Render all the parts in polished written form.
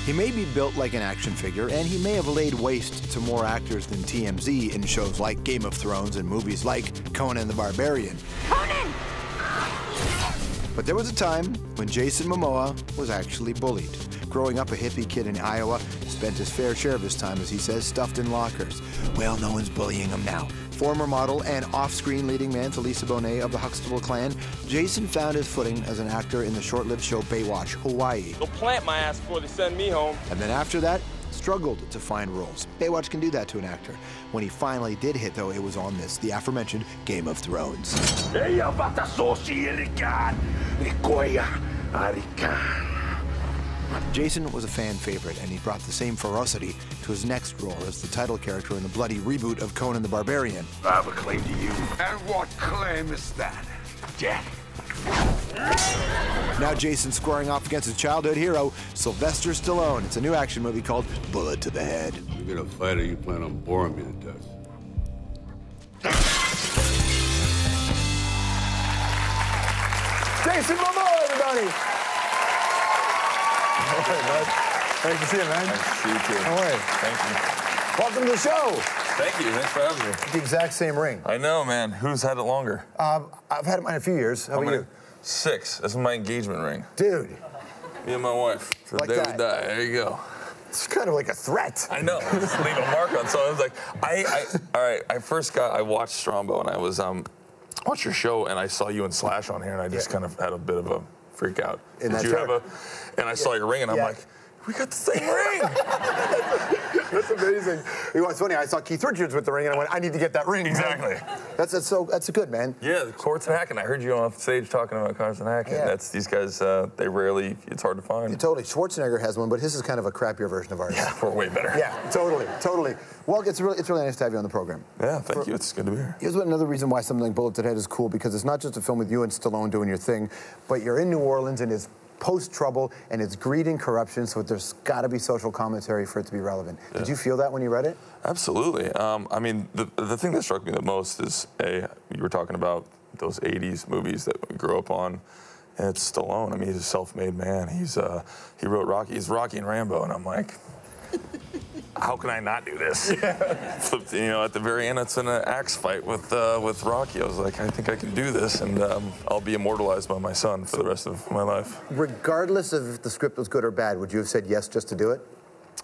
He may be built like an action figure, and he may have laid waste to more actors than TMZ in shows like Game of Thrones and movies like Conan the Barbarian. Conan! But there was a time when Jason Momoa was actually bullied. Growing up a hippie kid in Iowa, spent his fair share of his time, as he says, stuffed in lockers. Well, no one's bullying him now. Former model and off-screen leading man to Lisa Bonet of the Huxtable clan, Jason found his footing as an actor in the short-lived show Baywatch, Hawaii. They'll plant my ass before they send me home. And then after that, struggled to find roles. Baywatch can do that to an actor. When he finally did hit, though, it was on the aforementioned Game of Thrones. Jason was a fan favorite, and he brought the same ferocity to his next role as the title character in the bloody reboot of Conan the Barbarian. I have a claim to you. And what claim is that, Jack? Now Jason's squaring off against his childhood hero, Sylvester Stallone. It's a new action movie called Bullet to the Head. You're gonna fight or you plan on boring me to death? Jason Momoa, everybody! All right, bud. Nice to see you, man. Nice to see you, too. How are you? Thank you. Welcome to the show. Thank you. Thanks for having me. The exact same ring. I know, man. Who's had it longer? I've had it mine a few years. How about you? 6. This is my engagement ring. Dude. Me and my wife. For Like the day that. we die. There you go. It's kind of like a threat. I know. Just leave a mark on. So I was like, all right. I watched Strombo, and I was watched your show, and I saw you and Slash on here, and I just kind of had a bit of a freak out. In that Did you have a? And I saw your ring, and I'm like, we got the same ring. That's amazing. You know, it's funny. I saw Keith Richards with the ring, and I went, I need to get that ring. Exactly. That's good, man. Yeah, Carson Hacken. I heard you on stage talking about Carson Hacken. Yeah. That's these guys. They rarely. It's hard to find. Yeah, totally. Schwarzenegger has one, but his is kind of a crappier version of ours. Yeah, we're way better. Yeah, totally. Well, it's really nice to have you on the program. Yeah, thank you. It's good to be here. Here's another reason why something like Bullet to the Head is cool, because it's not just a film with you and Stallone doing your thing, but you're in New Orleans and it's post-trouble and it's greed and corruption, so there's got to be social commentary for it to be relevant. Yeah. Did you feel that when you read it? Absolutely. I mean, the thing that struck me the most is, you were talking about those 80s movies that we grew up on, and it's Stallone. I mean, he's a self-made man. He wrote Rocky. He's Rocky and Rambo, and I'm like, how can I not do this? Yeah. You know, at the very end, it's an axe fight with Rocky. I was like, I think I can do this, and I'll be immortalized by my son for the rest of my life. Regardless of if the script was good or bad, would you have said yes just to do it?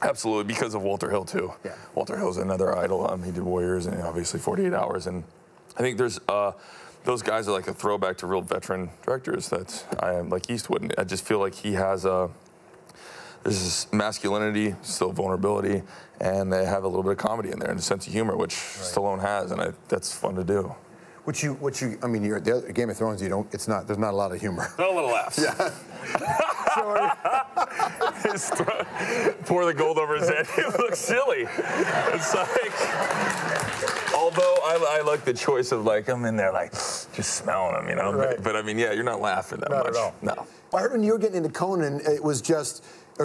Absolutely, because of Walter Hill, too. Yeah. Walter Hill's another idol. He did Warriors and obviously 48 Hours, and I think there's those guys are like a throwback to real veteran directors that I am, like Eastwood. And I just feel like he has there's this masculinity, still vulnerability, and they have a little bit of comedy in there and a sense of humor, which Stallone has, and that's fun to do. I mean, you're at Game of Thrones. There's not a lot of humor. Not a little laughs. Yeah. Pour the gold over his head. He looks silly. It's like, although I like the choice of like, I'm in there like, just smelling them, you know? Right. But I mean, yeah, you're not laughing that much. Not at all. No. I heard when you were getting into Conan,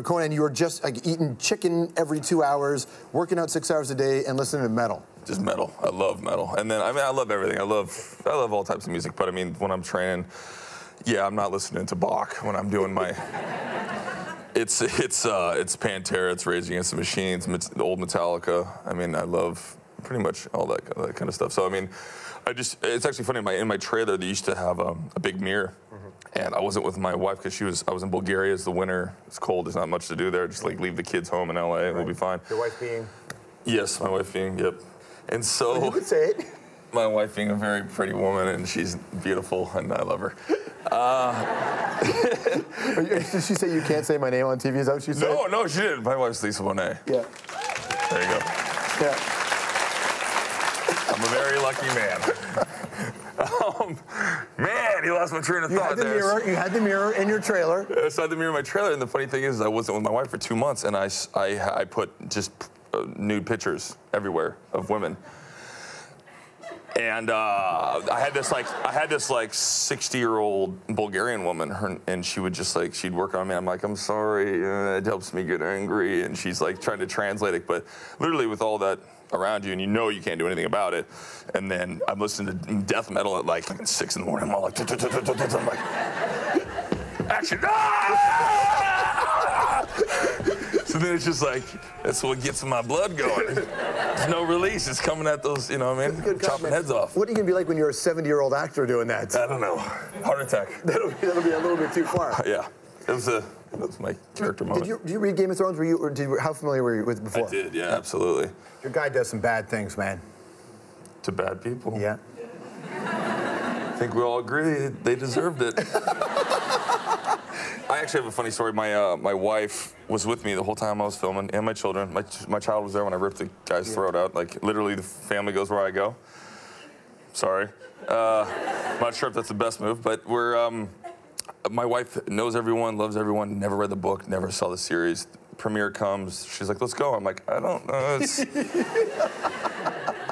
Conan, you were just like eating chicken every 2 hours, working out 6 hours a day, and listening to metal. Just metal. I love metal. And then, I mean, I love everything. I love all types of music, but I mean, when I'm training, yeah, I'm not listening to Bach when I'm doing my... It's Pantera, it's Rage Against the Machines, the old Metallica. I mean, I love pretty much all that kind of stuff. So, I mean, it's actually funny, in my trailer, they used to have a big mirror. And I wasn't with my wife because I was in Bulgaria. It's the winter. It's cold. There's not much to do there. Just like leave the kids home in LA and we'll be fine. Your wife being? Yes, my wife being, yep. And so... Well, you could say it. My wife being a very pretty woman, and she's beautiful, and I love her. Did she say you can't say my name on TV? Is that what she said? No, she didn't. My wife's Lisa Bonet. Yeah. There you go. Yeah. I'm a very lucky man. Man, you lost my train of thought there. You had the mirror in your trailer. So I had the mirror in my trailer, and the funny thing is I wasn't with my wife for 2 months, and I put just nude pictures everywhere of women. And I had this like 60-year-old Bulgarian woman, and she would just like, she'd work on me. I'm like, I'm sorry, it helps me get angry. And she's like trying to translate it, but literally with all that around you, and you know you can't do anything about it. And then I'm listening to death metal at like 6 in the morning. I'm all like, I'm like, action! Ah! So So then it's just like, that's what gets my blood going. There's no release. It's coming at those, you know what I mean? Good chopping heads off. What are you going to be like when you're a 70-year-old actor doing that? I don't know. Heart attack. That'll be a little bit too far. Yeah. That was my character moment. Did you read Game of Thrones? How familiar were you with it before? I did, yeah, absolutely. Your guy does some bad things, man. To bad people? Yeah. I think we all agree they deserved it. I actually have a funny story. My wife was with me the whole time I was filming, and my children. My child was there when I ripped the guy's throat out. Like, literally, the family goes where I go. Sorry. I'm not sure if that's the best move, but my wife knows everyone, loves everyone, never read the book, never saw the series. The premiere comes, she's like, let's go. I'm like, I don't know.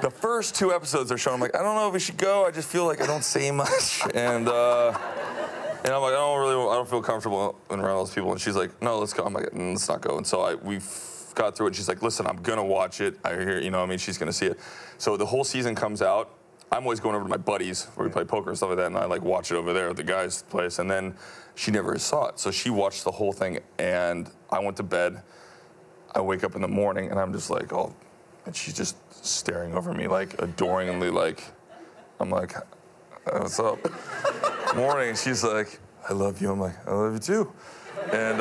The first 2 episodes are shown, I'm like, I don't know if we should go. I just feel like I don't say much. And I'm like, I don't feel comfortable around those people. And she's like, no, let's go. I'm like, let's not go. And so we got through it. She's like, listen, I'm gonna watch it. I hear, you know what I mean? She's gonna see it. So the whole season comes out. I'm always going over to my buddies where we play poker and stuff like that, and I like watch it over there at the guy's place. And then she never saw it, so she watched the whole thing. And I went to bed. I wake up in the morning, and I'm just like, oh, and she's just staring over me like adoringly, like I'm like, what's up? Morning. And she's like, I love you. I'm like, I love you too. And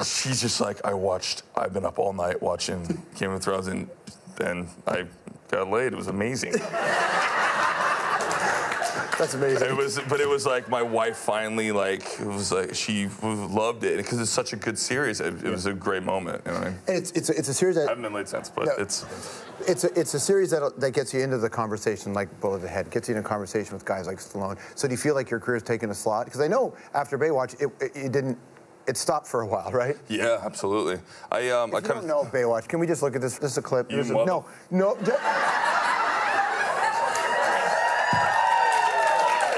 she's just like, I've been up all night watching Game of Thrones, and then I got laid. It was amazing. That's amazing. But it was like my wife finally she loved it because it's such a good series. It was a great moment. You know what I mean? And it's a series that I haven't been late since, but it's a series that gets you into the conversation like Bullet Ahead, gets you in a conversation with guys like Stallone. So do you feel like your career's taken a slot? Because I know after Baywatch, it stopped for a while, right? Yeah, absolutely. I don't know Baywatch. Can we just look at this? This is a clip. No.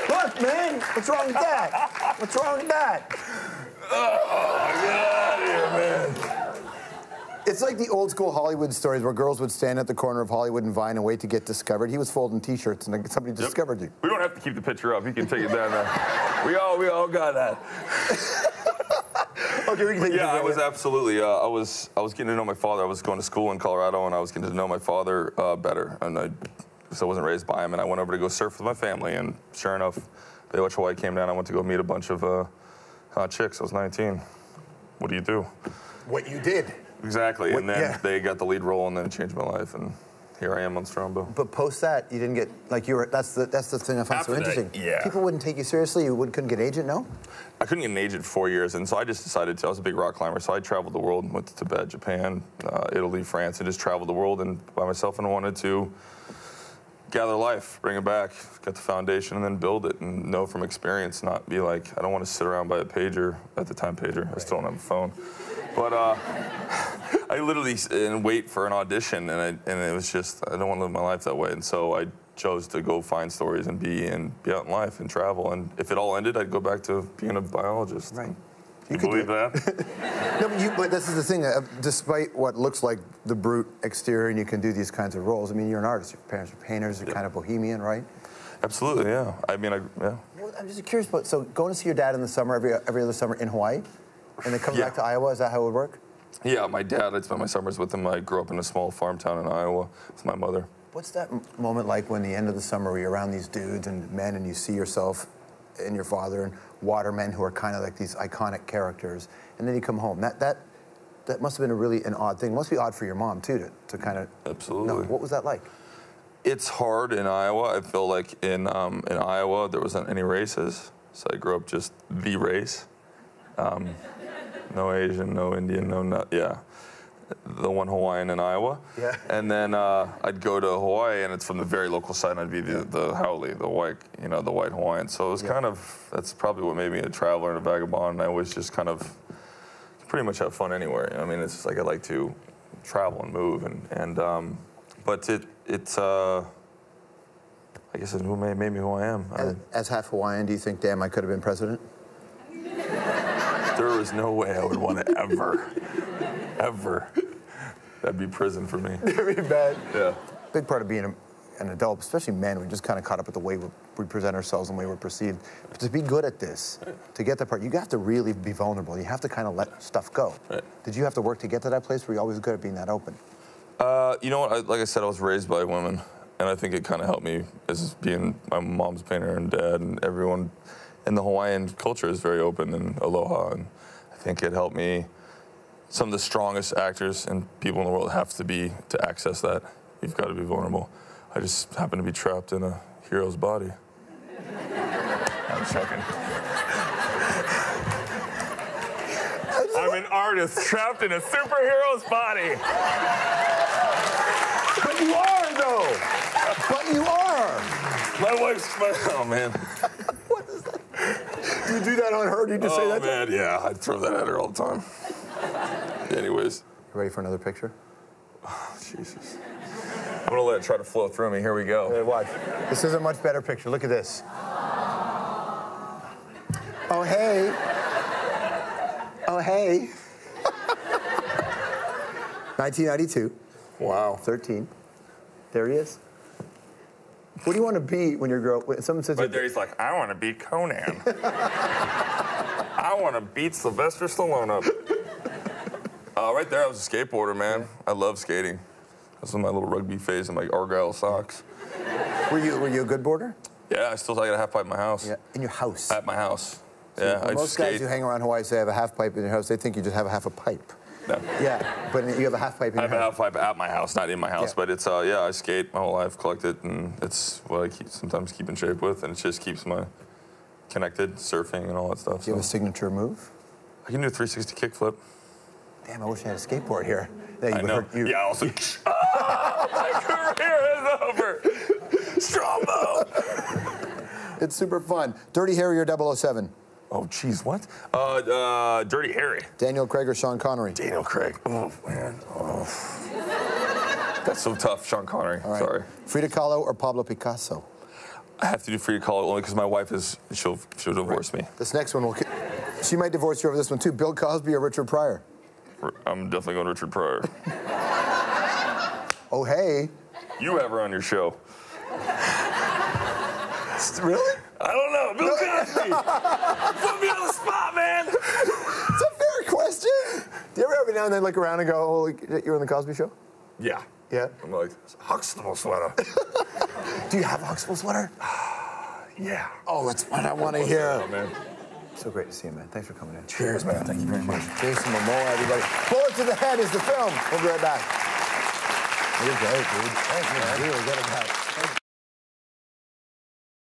Look, man, what's wrong with that? What's wrong with that? Oh, get out of here, man. It's like the old school Hollywood stories where girls would stand at the corner of Hollywood and Vine and wait to get discovered. He was folding T-shirts and somebody discovered you. We don't have to keep the picture up. You can take it down now. We all got that. Okay, we can take it. Yeah, I was absolutely. I was getting to know my father. I was going to school in Colorado, and I was getting to know my father better. And so I wasn't raised by him, and I went over to go surf with my family. And sure enough, Baywatch Hawaii came down. I went to go meet a bunch of hot chicks. I was 19. What do you do? What you did. Exactly. And then they got the lead role, and then it changed my life. And here I am on Strombo. But post that, you didn't get, like, you were, that's the thing I find so interesting. Yeah. People wouldn't take you seriously? You couldn't get an agent, no? I couldn't get an agent for 4 years, and so I just decided to. I was a big rock climber, so I traveled the world, went to Tibet, Japan, Italy, France, and just traveled the world and by myself, and I wanted to gather life, bring it back, get the foundation, and then build it, and know from experience, not be like, I don't want to sit around by a pager, at the time pager, I still don't have a phone. But I literally wait for an audition, and it was just, I don't want to live my life that way, and so I chose to go find stories and be out in life and travel, and if it all ended, I'd go back to being a biologist. Right. You believe that? No, but this is the thing, despite what looks like the brute exterior and you can do these kinds of roles, I mean, you're an artist, your parents are painters, you're kind of bohemian, right? Absolutely, yeah. I mean, yeah. Well, I'm just curious, but so going to see your dad in the summer, every other summer in Hawaii, and then coming back to Iowa, is that how it would work? Yeah, my dad, I'd spend my summers with him. I grew up in a small farm town in Iowa with my mother. What's that moment like when the end of the summer where you're around these dudes and men and you see yourself and your father and watermen who are kind of like these iconic characters, and then you come home? That must have been an odd thing. It must be odd for your mom, too, to kind of... Absolutely. No, what was that like? It's hard in Iowa. I feel like in Iowa there wasn't any races, so I grew up just the race. No Asian, no Indian, the one Hawaiian in Iowa. Yeah. And then I'd go to Hawaii, and it's from the very local side, and I'd be the haole, the white Hawaiian. So it was kind of, that's probably what made me a traveler and a vagabond, and I always just kind of pretty much have fun anywhere. I mean, it's just like I like to travel and move, but it's I guess it made me who I am. As half Hawaiian, do you think, damn, I could have been president? There is no way I would want to ever. That'd be prison for me. That'd be bad. Yeah. Big part of being an adult, especially men, we just kind of caught up with the way we present ourselves and the way we're perceived. But to be good at this, to get that part, you have to really be vulnerable. You have to kind of let stuff go. Right. Did you have to work to get to that place? Were you always good at being that open? You know what? Like I said, I was raised by women, and I think it kind of helped me as being my mom's painter and dad, and everyone in the Hawaiian culture is very open and aloha, and I think it helped me. Some of the strongest actors and people in the world have to access that. You've got to be vulnerable. I just happen to be trapped in a hero's body. I'm joking. I'm an artist trapped in a superhero's body. But you are, though. But you are. My wife's, oh man. What is that? Do you do that on her? Do you just say that? Oh man, yeah, I throw that at her all the time. Anyways. You ready for another picture? Oh, Jesus. I'm gonna let it try to flow through me. Here we go. Hey, watch. This is a much better picture. Look at this. Oh, hey. Oh, hey. 1992. Wow. 13. There he is. What do you want to be when you grow up? When someone says Right there, he's like, I want to be Conan. I want to beat Sylvester Stallone up. Right there, I was a skateboarder, man. I love skating. That's when my little rugby phase and my Argyle socks. Were you a good boarder? Yeah, I got a half pipe in my house. Yeah, in your house. At my house. So Yeah, I most skate. guys who hang around Hawaii say have a half pipe in your house. They think you just have a half a pipe. No. Yeah, but you have a half pipe in I your have a house. half pipe at my house, not in my house, Yeah. but it's yeah, I skate my whole life, collect it, and it's what I sometimes keep in shape with, and it just keeps my connected, surfing and all that stuff. Do you have a signature move? I can do a 360 kickflip. Damn, I wish I had a skateboard here. Yeah, I know. Yeah, also. Oh, my career is over. Strombo. It's super fun. Dirty Harry or 007? Oh, jeez, what? Dirty Harry. Daniel Craig or Sean Connery? Daniel Craig. Oh, man. Oh. That's so tough, Sean Connery. All right. Sorry. Frida Kahlo or Pablo Picasso? I have to do Frida Kahlo only because my wife she'll divorce me. This next one she might divorce you over this one too. Bill Cosby or Richard Pryor? I'm definitely going Richard Pryor. Oh, hey. You have her on your show. Really? I don't know. Bill Cosby. Put me on the spot, man. It's a fair question. Do you ever every now and then look around and go, oh, you're on the Cosby Show? Yeah. Yeah. I'm like, Huxtable sweater. Do you have a Huxtable sweater? Yeah. Oh, that's what I want to hear. Oh, man. So great to see you, man. Thanks for coming in. Cheers, man. Thank you very much. Jason Momoa, everybody. Bullet to the Head is the film. We'll be right back. You're great, dude. Thank you, man. Really good at that.